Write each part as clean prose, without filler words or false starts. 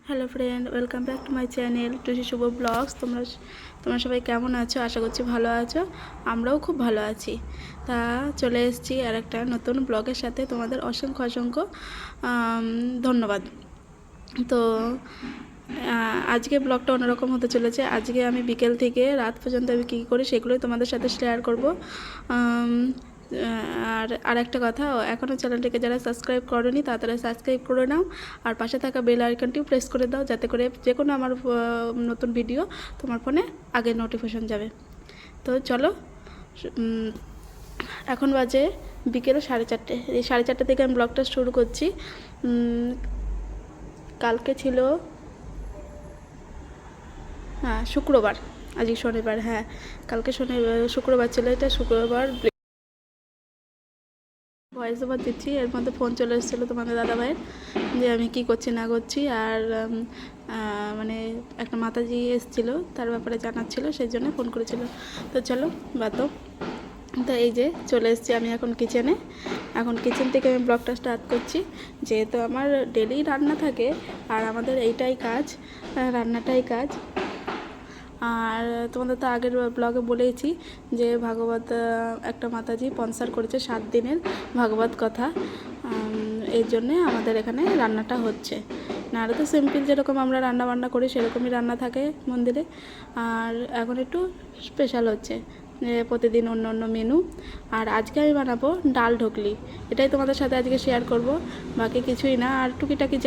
Hello friend, welcome back to my channel Tusi Shubho vlogs. তোমরা সবাই কেমন আছো? আশা করছি ভালো আছো। আমরাও খুব ভালো আছি। তা চলে এসেছি আর একটা নতুন ব্লগের সাথে। তোমাদের অসংখ্য অসংখ্য ধন্যবাদ। তো আজকে ব্লগটা অন্যরকম হতে চলেছে। আজকে আমি বিকেল থেকে রাত পর্যন্ত আমি কী করি সেগুলোই তোমাদের সাথে শেয়ার করব। আর একটা কথা, এখনও চ্যানেলটিকে যারা সাবস্ক্রাইব করোনি তাড়াতাড়ি সাবস্ক্রাইব করে নাও, আর পাশে থাকা বেল আইকনটিও প্রেস করে দাও, যাতে করে যে কোনো আমার নতুন ভিডিও তোমার ফোনে আগে নোটিফিকেশন যাবে। তো চলো, এখন বাজে বিকেল 4:30। এই 4:30 থেকে আমি ব্লগটা শুরু করছি। কালকে ছিল শুক্রবার, আজকে শনিবার। কালকে শুক্রবার ছিল, এটা শুক্রবার। ভয়েস ওভার দিচ্ছি, এর মধ্যে ফোন চলে এসেছিলো তোমাদের দাদাভাইয়ের, যে আমি কি করছি না করছি। আর মানে একটা মাতাজি এসেছিলো, তার ব্যাপারে জানাচ্ছিল, সেই জন্য ফোন করেছিল। তো চলো বাতো। তো এই যে চলে এসেছি আমি এখন কিচেনে। এখন কিচেন থেকে আমি ব্লগটা স্টার্ট করছি, যেহেতু আমার ডেলি রান্না থাকে আর আমাদের এইটাই কাজ, রান্নাটাই কাজ। আর তোমাদের তো আগের ব্লগে বলেইছি যে ভাগবত একটা মাতাজি স্পন্সর করেছে 7 দিনের ভাগবত কথা। এর জন্যে আমাদের এখানে রান্নাটা হচ্ছে। নাহলে তো সিম্পল যেরকম আমরা রান্না বান্না করি সেরকমই রান্না থাকে মন্দিরে। আর এখন একটু স্পেশাল হচ্ছে, প্রতিদিন অন্য অন্য মেনু। আর আজকে আমি বানাবো ডাল ঢোকলি। এটাই তোমাদের সাথে আজকে শেয়ার করব, বাকি কিছুই না। আর টুকিটাকি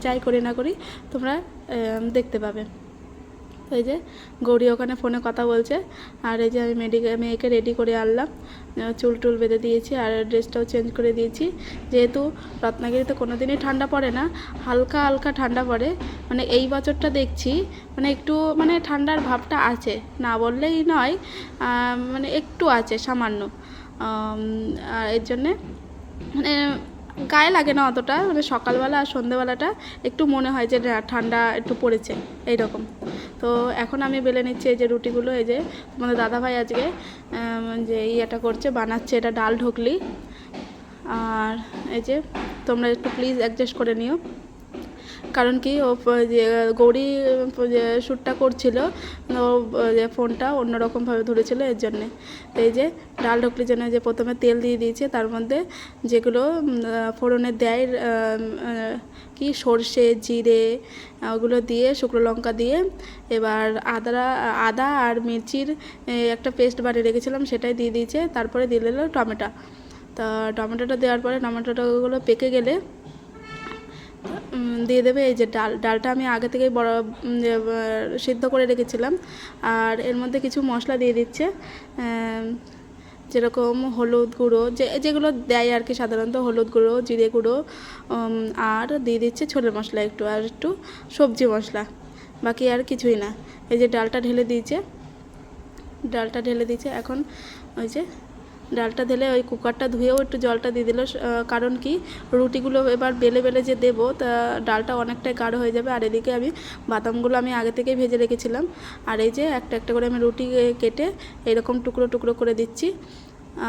যাই করি না করি তোমরা দেখতে পাবে। তো এই যে গৌরী ওখানে ফোনে কথা বলছে, আর এই যে আমি মেয়েকে রেডি করে আনলাম, চুল টুল বেঁধে দিয়েছি আর ড্রেসটাও চেঞ্জ করে দিয়েছি। যেহেতু রত্নাগিরিতে কোনো দিনই ঠান্ডা পড়ে না, হালকা হালকা ঠান্ডা পড়ে। মানে এই বছরটা দেখছি মানে একটু মানে ঠান্ডার ভাবটা আছে, না বললেই নয়, মানে একটু আছে সামান্য। এর জন্যে মানে গায়ে লাগে না অতটা, মানে সকালবেলা আর সন্ধ্যেবেলাটা একটু মনে হয় যে ঠান্ডা একটু পড়েছে এইরকম। তো এখন আমি বেলে নিচ্ছি এই যে রুটিগুলো। এই যে তোমাদের দাদাভাই আজকে যে ইয়েটা করছে, বানাচ্ছে, এটা ডাল ঢোকলি। আর এই যে তোমরা একটু প্লিজ অ্যাডজাস্ট করে নিও, কারণ কি ও যে গৌরী যে শ্যুটটা করছিল, ও যে ফোনটা অন্যরকমভাবে ধরেছিল, এর জন্যে। তো এই যে ডাল ঢোকলির জন্য যে প্রথমে তেল দিয়ে দিয়েছে, তার মধ্যে যেগুলো ফোড়নে দেয় কি সর্ষে জিরে ওগুলো দিয়ে, শুকনো লঙ্কা দিয়ে, এবার আদা আর মির্চির একটা পেস্ট বানিয়ে রেখেছিলাম, সেটাই দিয়ে দিয়েছে। তারপরে দিয়ে দিল টমেটো। তা টমেটোটা দেওয়ার পরে টমেটোগুলো পেকে গেলে দিয়ে দেবে এই যে ডালটা আমি আগে থেকেই সিদ্ধ করে রেখেছিলাম। আর এর মধ্যে কিছু মশলা দিয়ে দিচ্ছে, যেরকম হলুদ গুঁড়ো, যেগুলো দেয় আর কি সাধারণত, হলুদ গুঁড়ো, জিরে গুঁড়ো, আর দিয়ে দিচ্ছে ছোলে মশলা একটু, আর একটু সবজি মশলা, বাকি আর কিছুই না। এই যে ডালটা ঢেলে দিয়েছে। এখন ওই যে ডালটা ঢেলে ওই কুকারটা ধুয়েও একটু জলটা দিয়ে দিল, কারণ কি রুটিগুলো এবার বেলে বেলে যে দেবো, তা ডালটা অনেকটাই গাঢ় হয়ে যাবে। আর এদিকে আমি বাদামগুলো আমি আগে থেকেই ভেজে রেখেছিলাম। আর এই যে একটা একটা করে আমি রুটি কেটে এইরকম টুকরো টুকরো করে দিচ্ছি,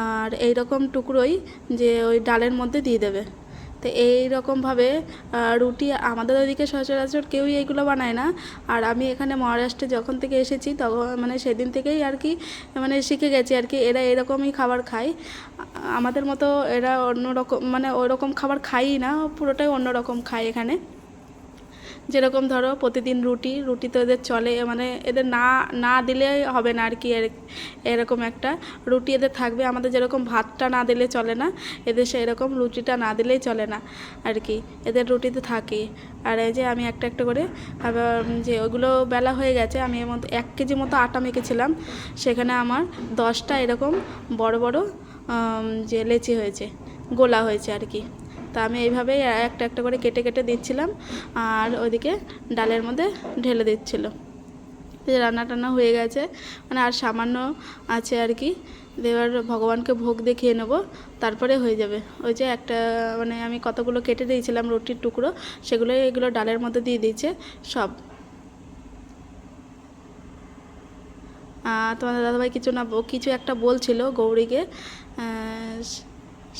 আর এই রকম টুকরোই যে ওই ডালের মধ্যে দিয়ে দেবে। তো এইরকমভাবে রুটি আমাদের ওইদিকে সচরাচর কেউই এইগুলো বানায় না। আর আমি এখানে মহারাষ্ট্রে যখন থেকে এসেছি তখন মানে সেদিন থেকেই আর কি মানে শিখে গেছি আর কি, এরা এরকমই খাবার খায়। আমাদের মতো এরা অন্য রকম মানে ওই রকম খাবার খায়ই না, পুরোটাই অন্য রকম খায় এখানে। যেরকম ধরো প্রতিদিন রুটি তো এদের চলে, মানে এদের না দিলে হবে না আর কি, এরকম একটা রুটি এদের থাকবে। আমাদের যেরকম ভাতটা না দিলে চলে না, এদের সেরকম রুটিটা না দিলেই চলে না আর কি, এদের রুটিতে থাকে। আর এই যে আমি একটা একটা করে আবার যে ওগুলো বেলা হয়ে গেছে, আমি এর মধ্যে 1 কেজি মতো আটা মেখেছিলাম, সেখানে আমার 10টা এরকম বড় বড় যে লেচি হয়েছে, গোলা হয়েছে আর কি। তা আমি এইভাবেই একটা একটা করে কেটে কেটে দিচ্ছিলাম, আর ওইদিকে ডালের মধ্যে ঢেলে দিচ্ছিল। রান্না টান্না হয়ে গেছে, মানে আর সামান্য আছে আর কি। এবার ভগবানকে ভোগ দেখিয়ে নেবো, তারপরে হয়ে যাবে। ওই যে একটা মানে আমি কতগুলো কেটে দিয়েছিলাম রুটির টুকরো, এগুলো ডালের মধ্যে দিয়ে দিয়েছে সব। তোমাদের দাদাভাই কিছু একটা বলছিল গৌরীকে,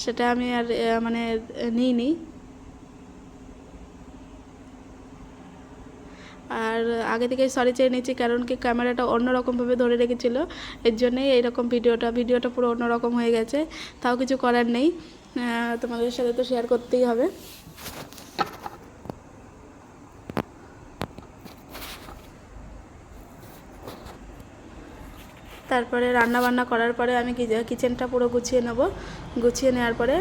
সেটা আমি আর মানে নিইনি। আর আগে থেকে সরি চেয়ে নিচ্ছি, কারণ কি ক্যামেরাটা অন্যরকমভাবে ধরে রেখেছিল, এর জন্যই এইরকম ভিডিওটা পুরো অন্যরকম হয়ে গেছে। তাও কিছু করার নেই, তোমাদের সাথে তো শেয়ার করতেই হবে। তারপরে রান্না বান্না করার পরে আমি কিচেনটা পুরো গুছিয়ে নেব। গুছিয়ে নেওয়ার পরে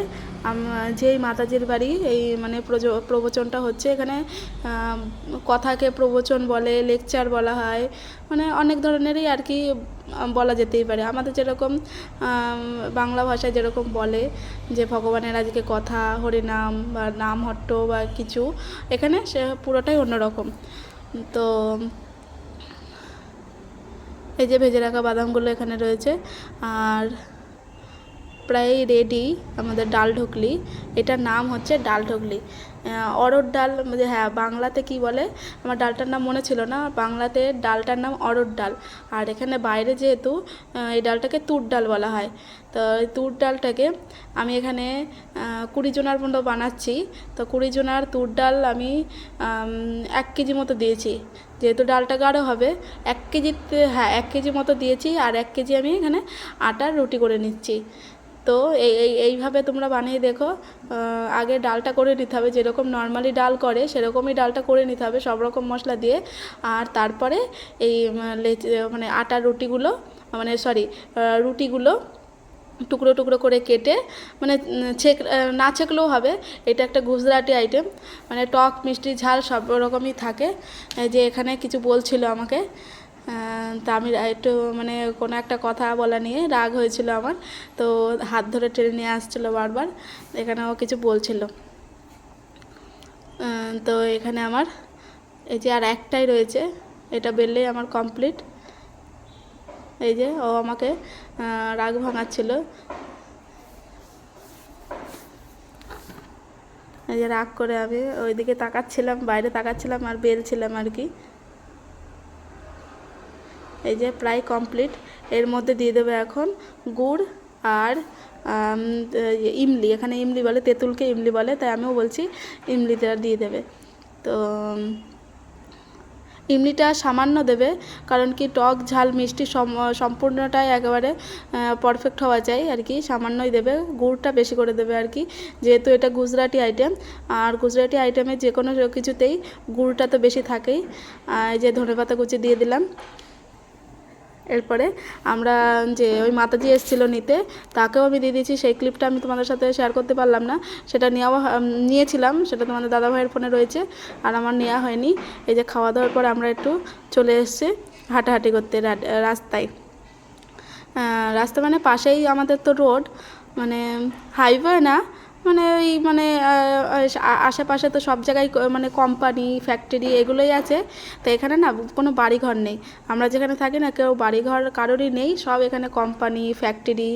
যেই মাতাজির বাড়ি এই মানে প্রবচনটা হচ্ছে, এখানে কথাকে প্রবচন বলে, লেকচার বলা হয়, মানে অনেক ধরনেরই আর কি বলা যেতেই পারে। আমাদের যেরকম বাংলা ভাষায় যেরকম বলে যে ভগবানের আজকে কথা, হরিনাম বা নাম হট্ট বা কিছু, এখানে সে পুরোটাই অন্যরকম। তো এই যে ভেজে রাখা বাদামগুলো এখানে রয়েছে, আর প্রায় রেডি আমাদের ডাল ঢুকলি। এটার নাম হচ্ছে ডাল ঢুকলি, অরড় ডাল। হ্যাঁ, বাংলাতে কি বলে আমার ডালটার নাম মনে ছিল না, বাংলাতে ডালটার নাম অরড় ডাল। আর এখানে বাইরে যেহেতু এই ডালটাকে তুর ডাল বলা হয়, তো এই তুর ডালটাকে আমি এখানে 20 জনার মতো বানাচ্ছি। তো 20 জনার তুর ডাল আমি 1 কেজি মতো দিয়েছি, যেহেতু ডালটা গাঢ় হবে। 1 কেজিতে, হ্যাঁ 1 কেজি মতো দিয়েছি, আর 1 কেজি আমি এখানে আটার রুটি করে নিচ্ছি। তো এইভাবে তোমরা বানিয়ে দেখো। আগে ডালটা করে নিতে হবে, যেরকম নর্মালি ডাল করে সেরকমই ডালটা করে নিতে হবে সব রকম মশলা দিয়ে। আর তারপরে এই মানে আটার রুটিগুলো, মানে রুটিগুলো টুকরো টুকরো করে কেটে, মানে না ছেঁকলেও হবে। এটা একটা গুজরাটি আইটেম, মানে টক মিষ্টি ঝাল সব রকমই থাকে। যে এখানে কিছু বলছিল আমাকে, তা আমি একটু মানে কোনো একটা কথা বলা নিয়ে রাগ হয়েছিল আমার, তো হাত ধরে টেনে নিয়ে আসছিলো বারবার। এখানে ও কিছু বলছিল। তো এখানে আমার এই যে আর একটাই রয়েছে, এটা বেললেই আমার কমপ্লিট। এই যে ও আমাকে রাগ ভাঙাচ্ছিল, এই যে রাগ করে আমি ওইদিকে তাকাচ্ছিলাম, বাইরে তাকাচ্ছিলাম আর বেলছিলাম আর কি। এই যে প্রায় কমপ্লিট। এর মধ্যে দিয়ে দেবে এখন গুড় আর ইমলি। এখানে ইমলি বলে, তেঁতুলকে ইমলি বলে, তাই আমিও বলছি ইমলিটা দিয়ে দেবে। তো ইমলিটা সামান্য দেবে, কারণ কি টক ঝাল মিষ্টি সম্পূর্ণটাই একেবারে পারফেক্ট হওয়া চাই আর কি। সামান্যই দেবে, গুড়টা বেশি করে দেবে আর কি, যেহেতু এটা গুজরাটি আইটেম। আর গুজরাটি আইটেমে যে কোনো কিছুতেই গুড়টা তো বেশি থাকেই। এই যে ধনেপাতা কুচি দিয়ে দিলাম। এরপরে আমরা যে ওই মাতাজি এসেছিলো নিতে, তাকেও আমি দিয়ে দিয়েছি। সেই ক্লিপটা আমি তোমাদের সাথে শেয়ার করতে পারলাম না, সেটা নিয়েছিলাম, সেটা তোমাদের দাদাভাইয়ের ফোনে রয়েছে, আর আমার নেওয়া হয়নি। এই যে খাওয়া দাওয়ার পর আমরা একটু চলে এসেছি হাঁটাহাঁটি করতে রাস্তায়। রাস্তা মানে পাশেই আমাদের তো রোড, মানে হাইওয়ে না, মানে ওই মানে আশেপাশে তো সব জায়গায় মানে কোম্পানি ফ্যাক্টরি এগুলোই আছে। তো এখানে না কোনো বাড়িঘর নেই, আমরা যেখানে থাকি না কেউ বাড়িঘর কারোরই নেই, সব এখানে কোম্পানি ফ্যাক্টরি,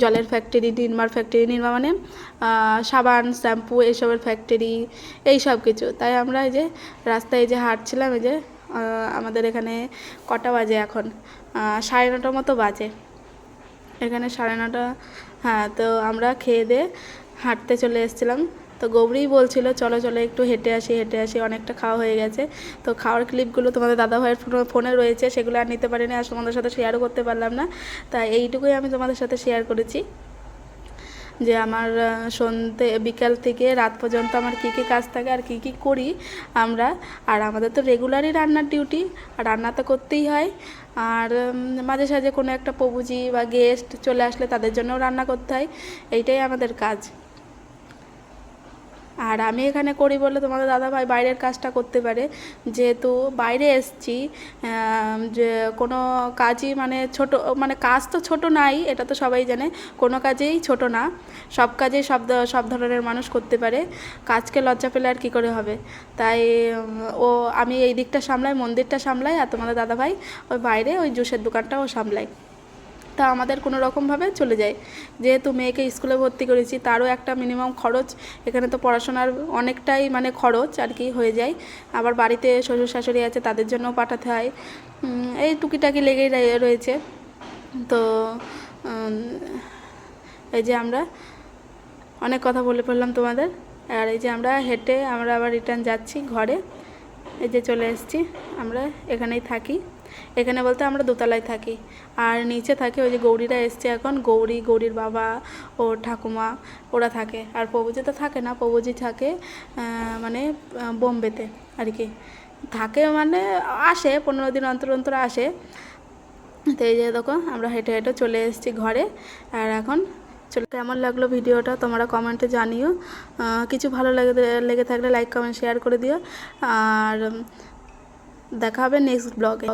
জলের ফ্যাক্টরি, নির্মা মানে সাবান শ্যাম্পু এইসবের ফ্যাক্টরি, এই সব কিছু। তাই আমরা এই যে রাস্তায় এই যে হাঁটছিলাম, এই যে আমাদের এখানে কটা বাজে এখন, 9:30 মতো বাজে এখানে, 9:30। হ্যাঁ, তো আমরা খেয়ে দিয়ে হাঁটতে চলে এসেছিলাম। তো গৌরীই বলছিল চলো চলো একটু হেঁটে আসি, অনেকটা খাওয়া হয়ে গেছে। তো খাওয়ার ক্লিপগুলো তোমাদের দাদাভাইয়ের ফোনে রয়েছে, সেগুলো আর নিতে পারিনি, আর তোমাদের সাথে শেয়ারও করতে পারলাম না। তাই এইটুকুই আমি তোমাদের সাথে শেয়ার করেছি, যে আমার বিকাল থেকে রাত পর্যন্ত আমার কী কী কাজ থাকে আর কী কী করি আমরা। আর আমাদের তো রেগুলারই রান্নার ডিউটি, আর রান্না তো করতেই হয়। আর মাঝে সাঝে কোনো একটা প্রভুজি বা গেস্ট চলে আসলে তাদের জন্যও রান্না করতে হয়, এইটাই আমাদের কাজ। আর আমি এখানে করি বলে তোমাদের দাদাভাই বাইরের কাজটা করতে পারে, যেহেতু বাইরে এসছি। যে কোনো কাজই মানে ছোট, মানে কাজ তো ছোট নাই, এটা তো সবাই জানে, কোনো কাজেই ছোট না, সব কাজেই সব ধরনের মানুষ করতে পারে। কাজকে লজ্জা পেলে আর কী করে হবে। তাই আমি এই দিকটা সামলাই, মন্দিরটা সামলাই, আর তোমাদের দাদাভাই ওই বাইরে ওই জুসের দোকানটাও সামলাই। তা আমাদের কোনো রকমভাবে চলে যায়। যেহেতু মেয়েকে স্কুলে ভর্তি করেছি, তারও একটা মিনিমাম খরচ, এখানে তো পড়াশোনার অনেকটাই মানে খরচ আর কি হয়ে যায়। আবার বাড়িতে শ্বশুর শাশুড়ি আছে, তাদের জন্যও পাঠাতে হয়, এই টুকিটাকি লেগেই রয়েছে। তো এই যে আমরা অনেক কথা বলে ফেললাম তোমাদের। আর এই যে আমরা হেঁটে আমরা আবার রিটার্ন যাচ্ছি ঘরে। এই যে চলে এসেছি, আমরা এখানেই থাকি। এখানে বলতে আমরা দোতলায় থাকি, আর নিচে থাকে ওই যে গৌরীরা এসছে এখন, গৌরীর বাবা ও ঠাকুমা ওরা থাকে। আর প্রভুজি তো থাকে না, প্রভুজি থাকে মানে বোম্বেতে আর কি থাকে, মানে আসে 15 দিন অন্তর অন্তর আসে। তো এই যে দেখো আমরা হেঁটে হেঁটে চলে এসেছি ঘরে। আর এখন চলে, কেমন লাগলো ভিডিওটা তোমরা কমেন্টে জানিও। কিছু ভালো লেগে থাকলে লাইক কমেন্ট শেয়ার করে দিও। আর দেখা হবে নেক্সট ব্লগে।